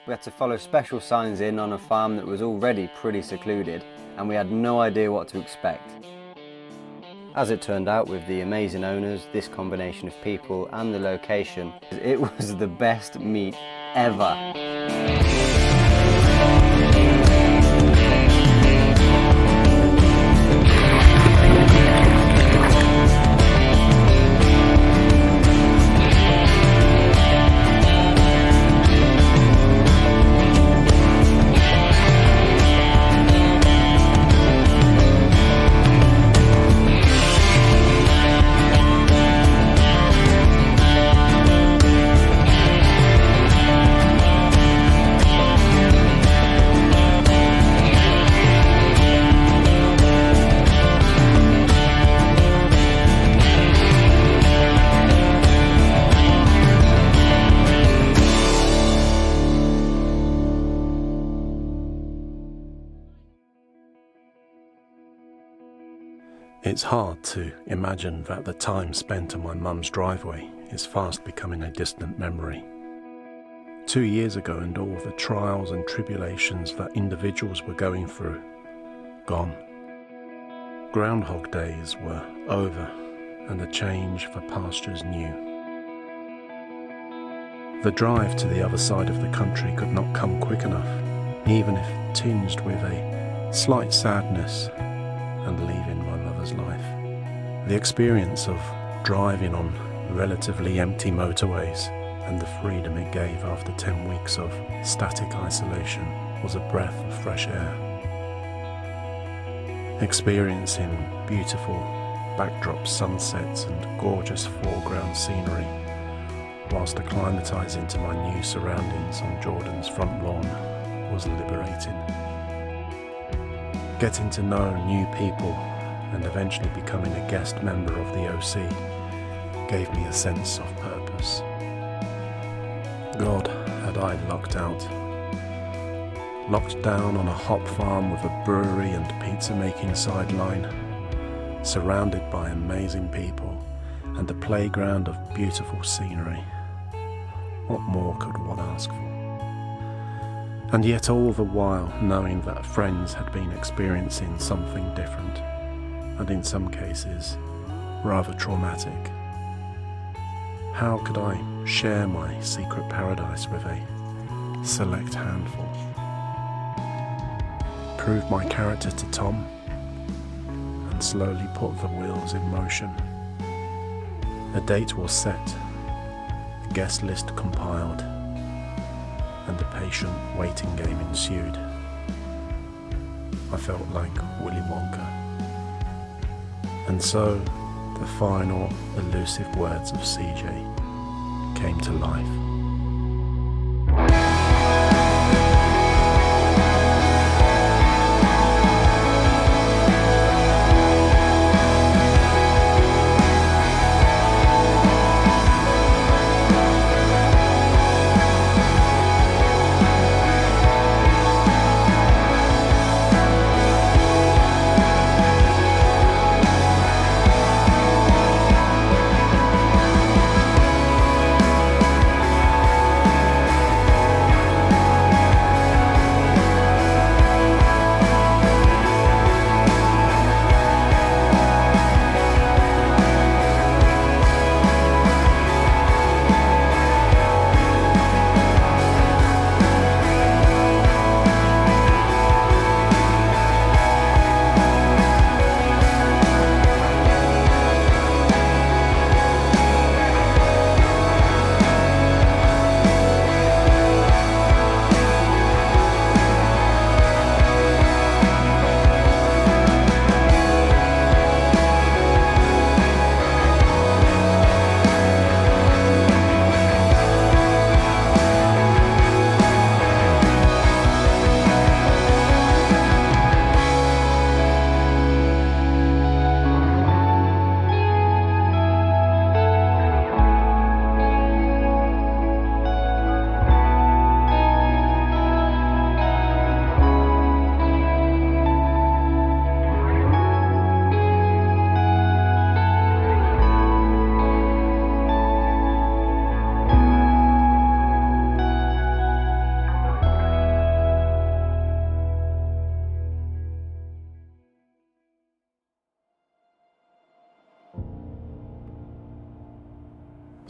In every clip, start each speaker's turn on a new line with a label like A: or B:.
A: We had to follow special signs in on a farm that was already pretty secluded, and we had no idea what to expect. As it turned out, with the amazing owners, this combination of people and the location, it was the best meet ever.
B: It's hard to imagine that the time spent on my mum's driveway is fast becoming a distant memory. 2 years ago, and all the trials and tribulations that individuals were going through, gone. Groundhog days were over, and the change for pastures new. The drive to the other side of the country could not come quick enough, even if tinged with a slight sadness and leaving my mother's life. The experience of driving on relatively empty motorways and the freedom it gave after 10 weeks of static isolation was a breath of fresh air. Experiencing beautiful backdrop sunsets and gorgeous foreground scenery whilst acclimatising to my new surroundings on Jordan's front lawn was liberating. Getting to know new people and eventually becoming a guest member of the OC gave me a sense of purpose. God had I locked down on a hop farm with a brewery and pizza making sideline, surrounded by amazing people and a playground of beautiful scenery. What more could one ask for? And yet all the while knowing that friends had been experiencing something different, and in some cases rather traumatic. How could I share my secret paradise with a select handful? Prove my character to Tom, and slowly put the wheels in motion. A date was set, a guest list compiled, and a patient waiting game ensued. I felt like Willy Wonka. And so, the final elusive words of CJ came to life.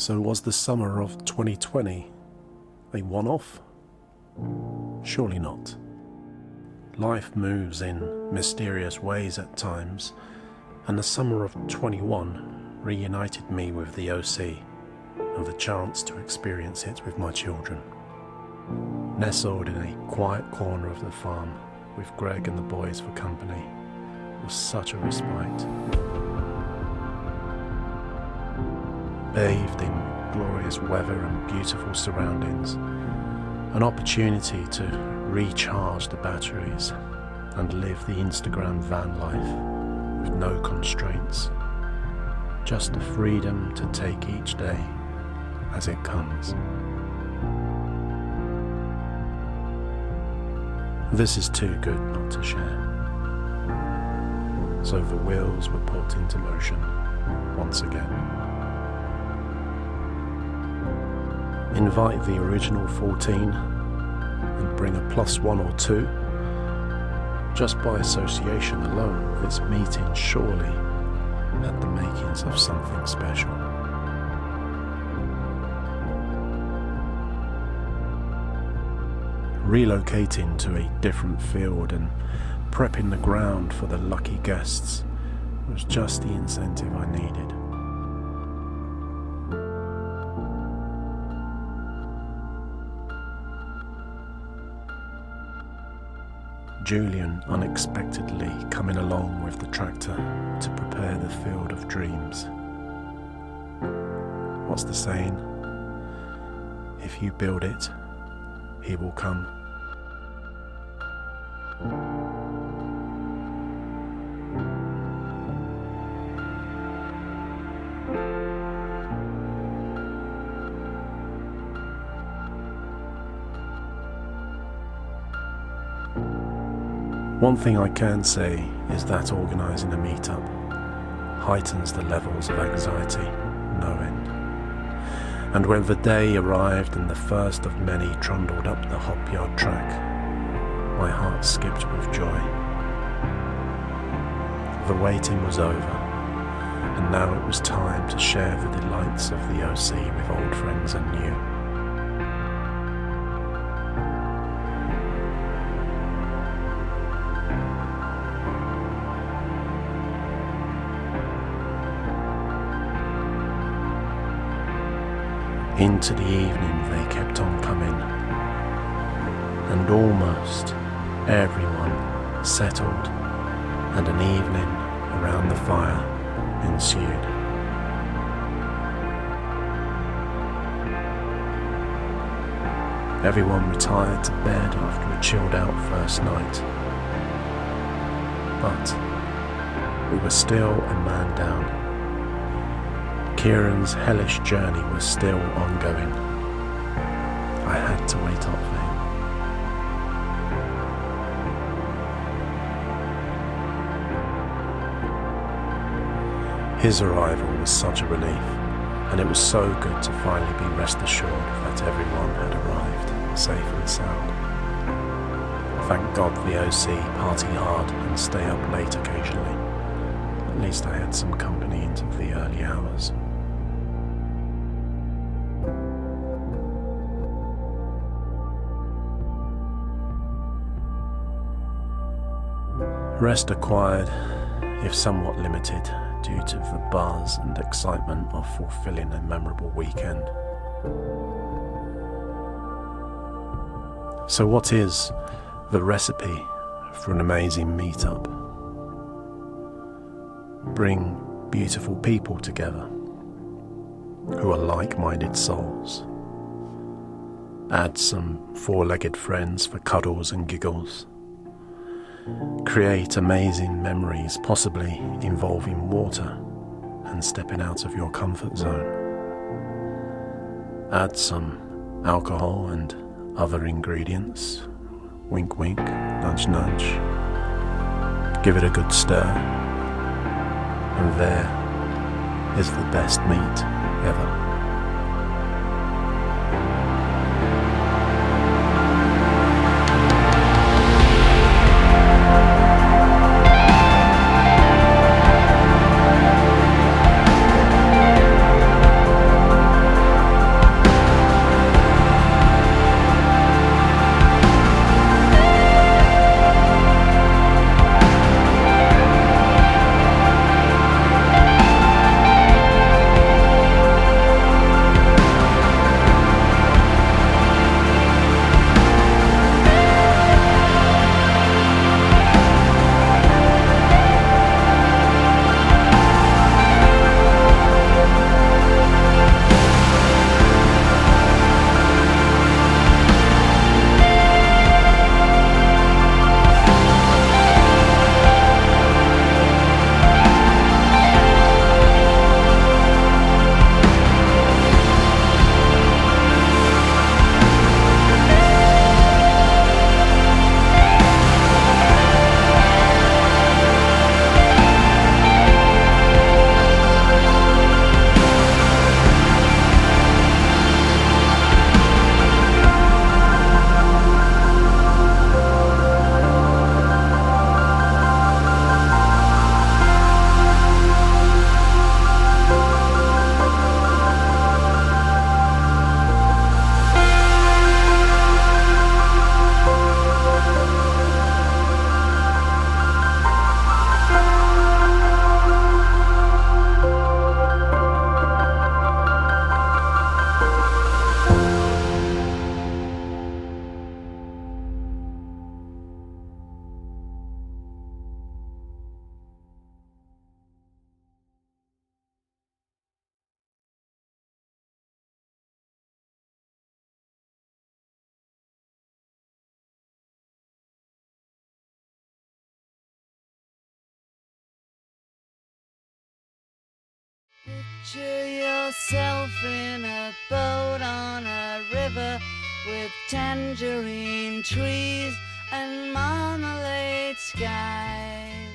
B: So was the summer of 2020 a one-off? Surely not. Life moves in mysterious ways at times, and the summer of 21 reunited me with the OC and the chance to experience it with my children. Nestled in a quiet corner of the farm with Greg and the boys for company was such a respite. Bathed in glorious weather and beautiful surroundings, an opportunity to recharge the batteries and live the Instagram van life with no constraints, just the freedom to take each day as it comes. This is too good not to share. So the wheels were put into motion once again. Invite the original 14 and bring a +1 or 2. Just by association alone, this meeting surely had the makings of something special. Relocating to a different field and prepping the ground for the lucky guests was just the incentive I needed. Julian unexpectedly coming along with the tractor to prepare the field of dreams. What's the saying? If you build it, he will come. One thing I can say is that organising a meetup heightens the levels of anxiety no end. And when the day arrived and the first of many trundled up the hopyard track, my heart skipped with joy. The waiting was over, and now it was time to share the delights of the OC with old friends and new. Into the evening they kept on coming, and almost everyone settled, and an evening around the fire ensued. Everyone retired to bed after a chilled out first night, but we were still a man down. Kieran's hellish journey was still ongoing. I had to wait up for him. His arrival was such a relief, and it was so good to finally be rest assured that everyone had arrived safe and sound. Thank God the OC party hard and stay up late occasionally. At least I had some company into the early hours. Rest acquired, if somewhat limited, due to the buzz and excitement of fulfilling a memorable weekend. So what is the recipe for an amazing meetup? Bring beautiful people together who are like-minded souls. Add some four-legged friends for cuddles and giggles. Create amazing memories, possibly involving water and stepping out of your comfort zone. Add some alcohol and other ingredients. Wink wink, nudge nudge. Give it a good stir. And there is the best meat ever.
C: Picture yourself in a boat on a river with tangerine trees and marmalade skies.